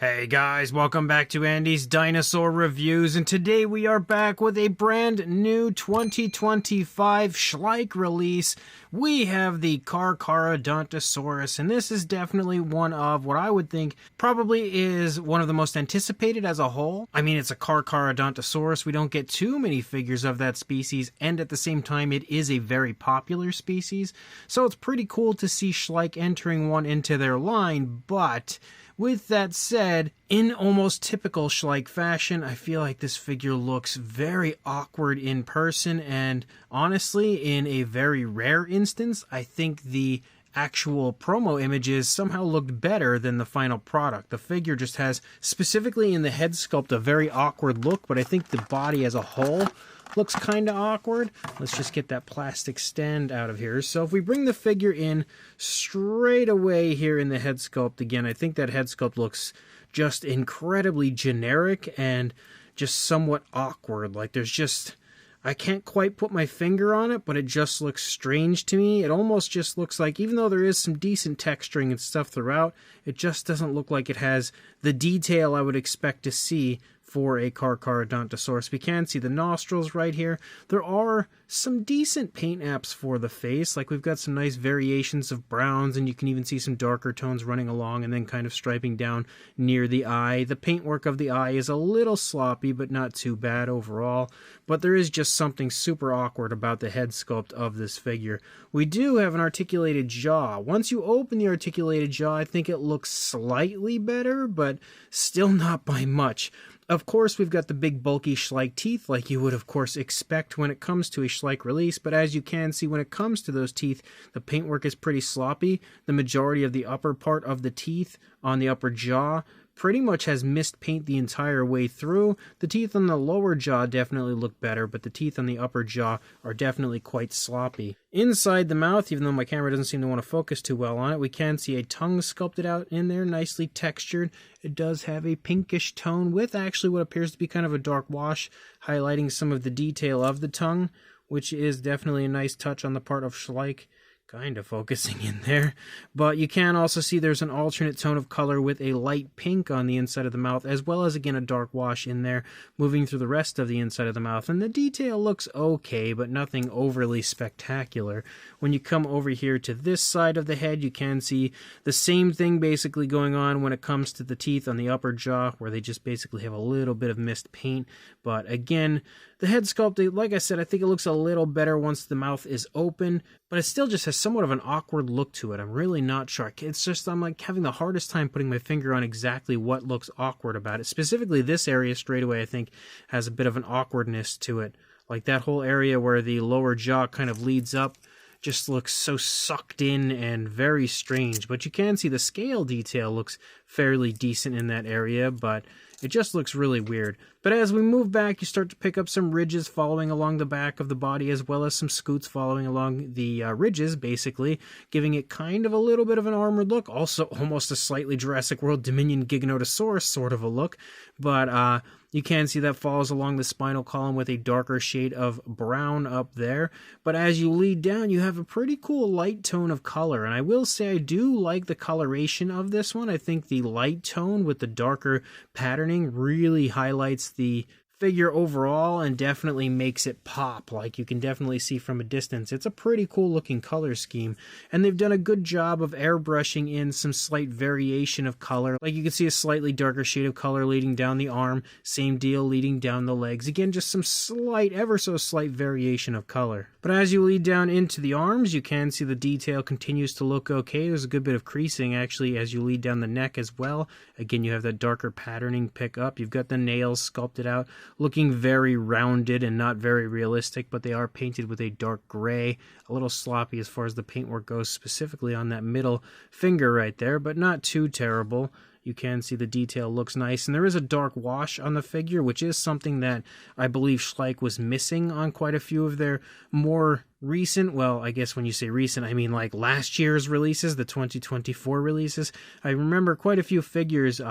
Hey guys, welcome back to Andy's Dinosaur Reviews, and today we are back with a brand new 2025 Schleich release. We have the Carcharodontosaurus, and this is definitely one of what I would think probably is one of the most anticipated as a whole. I mean, it's a Carcharodontosaurus. We don't get too many figures of that species, and at the same time, it is a very popular species. So it's pretty cool to see Schleich entering one into their line, but with that said, in almost typical Schleich fashion, I feel like this figure looks very awkward in person, and honestly, in a very rare instance, I think the actual promo images somehow looked better than the final product. The figure just has, specifically in the head sculpt, a very awkward look, but I think the body as a whole looks kind of awkward. Let's just get that plastic stand out of here. So if we bring the figure in straight away here in the head sculpt, again, I think that head sculpt looks just incredibly generic and just somewhat awkward. Like there's just, I can't quite put my finger on it, but it just looks strange to me. It almost just looks like, even though there is some decent texturing and stuff throughout, it just doesn't look like it has the detail I would expect to see for a Carcharodontosaurus. We can see the nostrils right here. There are some decent paint apps for the face. Like we've got some nice variations of browns, and you can even see some darker tones running along and then kind of striping down near the eye. The paintwork of the eye is a little sloppy, but not too bad overall. But there is just something super awkward about the head sculpt of this figure. We do have an articulated jaw. Once you open the articulated jaw, I think it looks slightly better, but still not by much. Of course, we've got the big bulky Schleich teeth, like you would of course expect when it comes to a Schleich release, but as you can see, when it comes to those teeth, the paintwork is pretty sloppy. The majority of the upper part of the teeth on the upper jaw pretty much has missed paint the entire way through. The teeth on the lower jaw definitely look better, but the teeth on the upper jaw are definitely quite sloppy. Inside the mouth, even though my camera doesn't seem to want to focus too well on it, we can see a tongue sculpted out in there, nicely textured. It does have a pinkish tone with actually what appears to be kind of a dark wash, highlighting some of the detail of the tongue, which is definitely a nice touch on the part of Schleich. Kind of focusing in there, but you can also see there's an alternate tone of color with a light pink on the inside of the mouth, as well as again a dark wash in there moving through the rest of the inside of the mouth, and the detail looks okay, but nothing overly spectacular. When you come over here to this side of the head, you can see the same thing basically going on when it comes to the teeth on the upper jaw, where they just basically have a little bit of missed paint. But again, the head sculpt, like I said, I think it looks a little better once the mouth is open, but it still just has somewhat of an awkward look to it. I'm really not sure. It's just, I'm like having the hardest time putting my finger on exactly what looks awkward about it. Specifically, this area straight away, I think, has a bit of an awkwardness to it. Like that whole area where the lower jaw kind of leads up just looks so sucked in and very strange. But you can see the scale detail looks fairly decent in that area, but it just looks really weird. But as we move back, you start to pick up some ridges following along the back of the body, as well as some scoots following along the ridges, basically, giving it kind of a little bit of an armored look. Also, almost a slightly Jurassic World Dominion Giganotosaurus sort of a look. But you can see that follows along the spinal column with a darker shade of brown up there. But as you lead down, you have a pretty cool light tone of color. And I will say I do like the coloration of this one. I think the light tone with the darker patterning really highlights the figure overall and definitely makes it pop. Like you can definitely see from a distance, it's a pretty cool looking color scheme, and they've done a good job of airbrushing in some slight variation of color. Like you can see a slightly darker shade of color leading down the arm, same deal leading down the legs. Again, just some slight, ever so slight variation of color. But as you lead down into the arms, you can see the detail continues to look okay. There's a good bit of creasing actually as you lead down the neck as well. Again, you have that darker patterning pick up. You've got the nails sculpted out, looking very rounded and not very realistic, but they are painted with a dark gray. A little sloppy as far as the paintwork goes, specifically on that middle finger right there, but not too terrible. You can see the detail looks nice, and there is a dark wash on the figure, which is something that I believe Schleich was missing on quite a few of their more recent, well, I guess when you say recent, I mean like last year's releases, the 2024 releases. I remember quite a few figures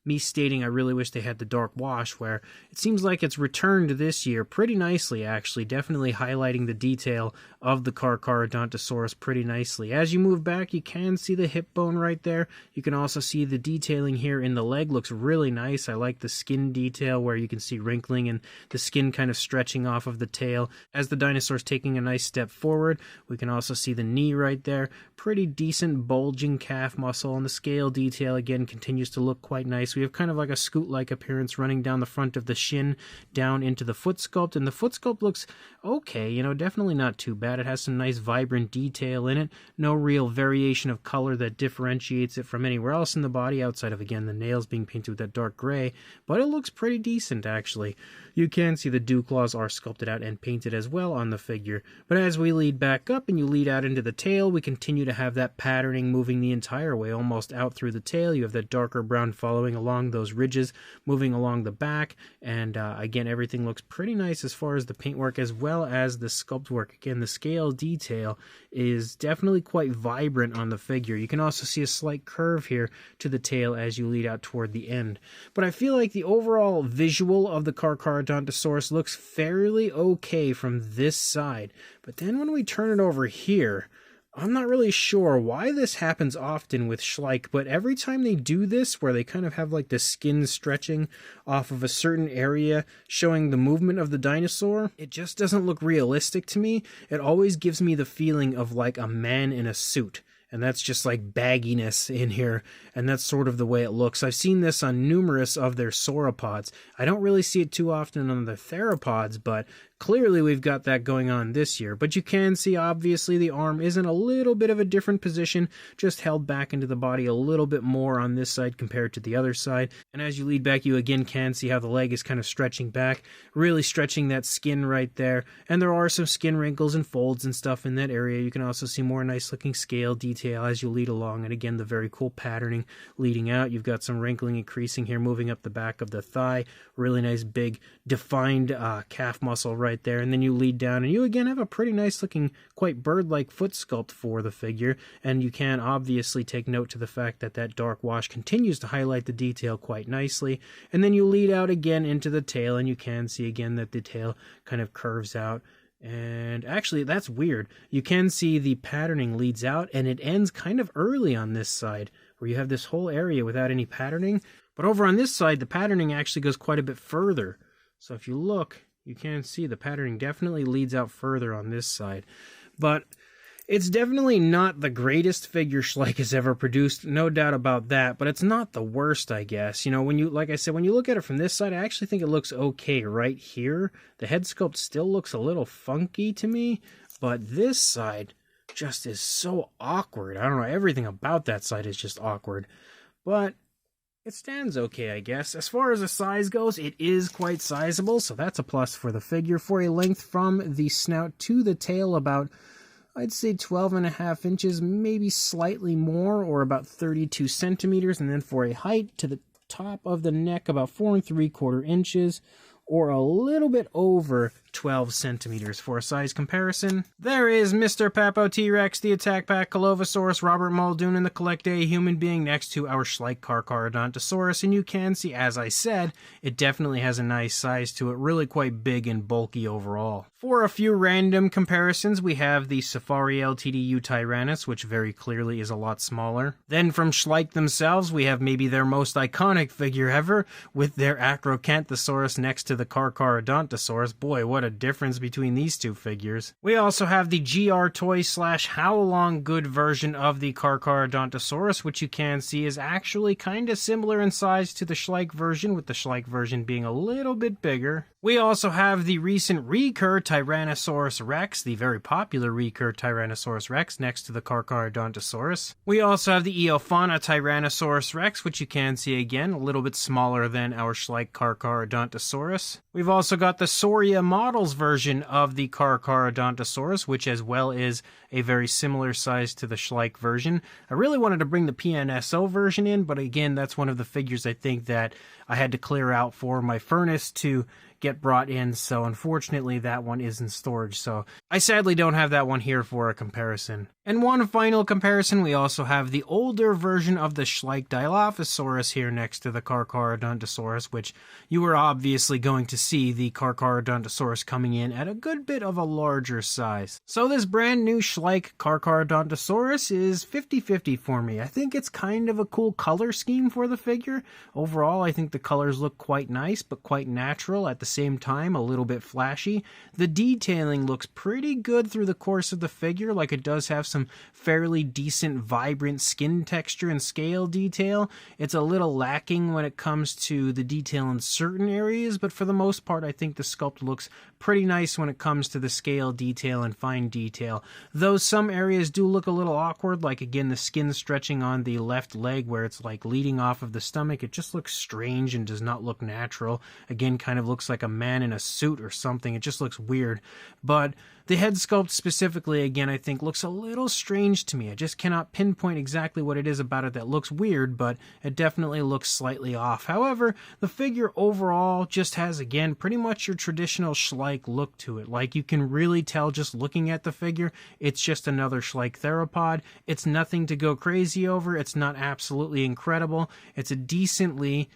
me stating I really wish they had the dark wash, where it seems like it's returned this year pretty nicely, actually, definitely highlighting the detail of the Carcharodontosaurus pretty nicely. As you move back, you can see the hip bone right there. You can also see the detailing here in the leg looks really nice. I like the skin detail where you can see wrinkling and the skin kind of stretching off of the tail. As the dinosaur's taking a nice step forward, we can also see the knee right there. Pretty decent bulging calf muscle, and the scale detail again continues to look quite nice. We have kind of like a scoot-like appearance running down the front of the shin down into the foot sculpt, and the foot sculpt looks okay, you know, definitely not too bad. It has some nice vibrant detail in it. No real variation of color that differentiates it from anywhere else in the body outside of, again, the nails being painted with that dark gray, but it looks pretty decent actually. You can see the dew claws are sculpted out and painted as well on the figure. But as we lead back up and you lead out into the tail, we continue to have that patterning moving the entire way, almost out through the tail. You have that darker brown following along those ridges, moving along the back, and again, everything looks pretty nice as far as the paintwork as well as the sculpt work. Again, the scale detail is definitely quite vibrant on the figure. You can also see a slight curve here to the tail as you lead out toward the end. But I feel like the overall visual of the Carcharodontosaurus looks fairly okay from this side. But then when we turn it over here, I'm not really sure why this happens often with Schleich, but every time they do this, where they kind of have like the skin stretching off of a certain area, showing the movement of the dinosaur, it just doesn't look realistic to me. It always gives me the feeling of like a man in a suit. And that's just like bagginess in here, and that's sort of the way it looks. I've seen this on numerous of their sauropods. I don't really see it too often on the theropods, but clearly we've got that going on this year. But you can see, obviously, the arm is in a little bit of a different position, just held back into the body a little bit more on this side compared to the other side. And as you lead back, you again can see how the leg is kind of stretching back, really stretching that skin right there. And there are some skin wrinkles and folds and stuff in that area. You can also see more nice-looking scale detail as you lead along. And again, the very cool patterning leading out. You've got some wrinkling and creasing here moving up the back of the thigh. Really nice, big, defined calf muscle right there, and then you lead down and you again have a pretty nice looking, quite bird-like foot sculpt for the figure, and you can obviously take note to the fact that that dark wash continues to highlight the detail quite nicely. And then you lead out again into the tail, and you can see again that the tail kind of curves out. And actually, that's weird. You can see the patterning leads out and it ends kind of early on this side, where you have this whole area without any patterning. But over on this side, the patterning actually goes quite a bit further. So if you look, you can see the patterning definitely leads out further on this side. But it's definitely not the greatest figure Schleich has ever produced, no doubt about that, but it's not the worst, I guess. You know, when you, like I said, when you look at it from this side, I actually think it looks okay right here. The head sculpt still looks a little funky to me, but this side just is so awkward. I don't know, everything about that side is just awkward. But it stands okay, I guess. As far as the size goes, it is quite sizable, so that's a plus for the figure. For a length from the snout to the tail, about, I'd say 12.5 inches, maybe slightly more, or about 32 centimeters. And then for a height to the top of the neck, about 4 3/4 inches, or a little bit over 12 centimeters. For a size comparison, there is Mr. Papo T-Rex, the Attack Pack Colovosaurus, Robert Muldoon, and the Collect A Human Being next to our Schleich Carcharodontosaurus, and you can see, as I said, it definitely has a nice size to it, really quite big and bulky overall. For a few random comparisons, we have the Safari LTDU Tyrannus, which very clearly is a lot smaller. Then from Schleich themselves, we have maybe their most iconic figure ever, with their Acrocanthosaurus next to the Carcharodontosaurus. Boy, what a difference between these two figures. We also have the GR Toy / Howlong Good version of the Carcharodontosaurus, which you can see is actually kind of similar in size to the Schleich version, with the Schleich version being a little bit bigger. We also have the recent recur Tyrannosaurus Rex, the very popular recur Tyrannosaurus Rex, next to the Carcharodontosaurus. We also have the Eofauna Tyrannosaurus Rex, which you can see again, a little bit smaller than our Schleich Carcharodontosaurus. We've also got the Soria Models version of the Carcharodontosaurus, which as well is a very similar size to the Schleich version. I really wanted to bring the PNSO version in, but again, that's one of the figures I think that I had to clear out for my furnace to get brought in, so unfortunately that one is in storage, so I sadly don't have that one here for a comparison. And one final comparison, we also have the older version of the Schleich Dilophosaurus here next to the Carcharodontosaurus, which you are obviously going to see the Carcharodontosaurus coming in at a good bit of a larger size. So this brand new Schleich Carcharodontosaurus is 50-50 for me. I think it's kind of a cool color scheme for the figure. Overall, I think the colors look quite nice, but quite natural at the same time, a little bit flashy. The detailing looks pretty good through the course of the figure, like it does have some fairly decent vibrant skin texture and scale detail. It's a little lacking when it comes to the detail in certain areas, but for the most part I think the sculpt looks pretty nice when it comes to the scale detail and fine detail. Though some areas do look a little awkward, like again the skin stretching on the left leg where it's like leading off of the stomach. It just looks strange and does not look natural. Again, kind of looks like a man in a suit or something. It just looks weird. But the head sculpt specifically, again, I think looks a little strange to me. I just cannot pinpoint exactly what it is about it that looks weird, but it definitely looks slightly off. However, the figure overall just has, again, pretty much your traditional Schleich look to it. Like, you can really tell just looking at the figure, it's just another Schleich theropod. It's nothing to go crazy over. It's not absolutely incredible. It's a decently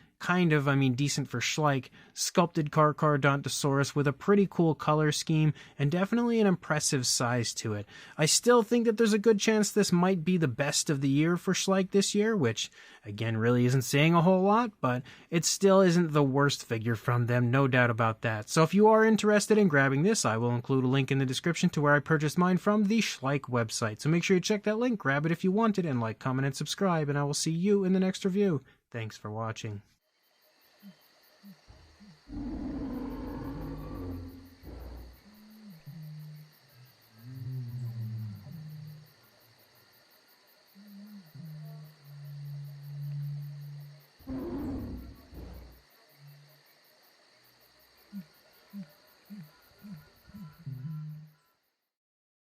decent for Schleich, sculpted Carcharodontosaurus with a pretty cool color scheme and definitely an impressive size to it. I still think that there's a good chance this might be the best of the year for Schleich this year, which again really isn't saying a whole lot, but it still isn't the worst figure from them, no doubt about that. So if you are interested in grabbing this, I will include a link in the description to where I purchased mine from, the Schleich website. So make sure you check that link, grab it if you want it, and like, comment, and subscribe, and I will see you in the next review. Thanks for watching.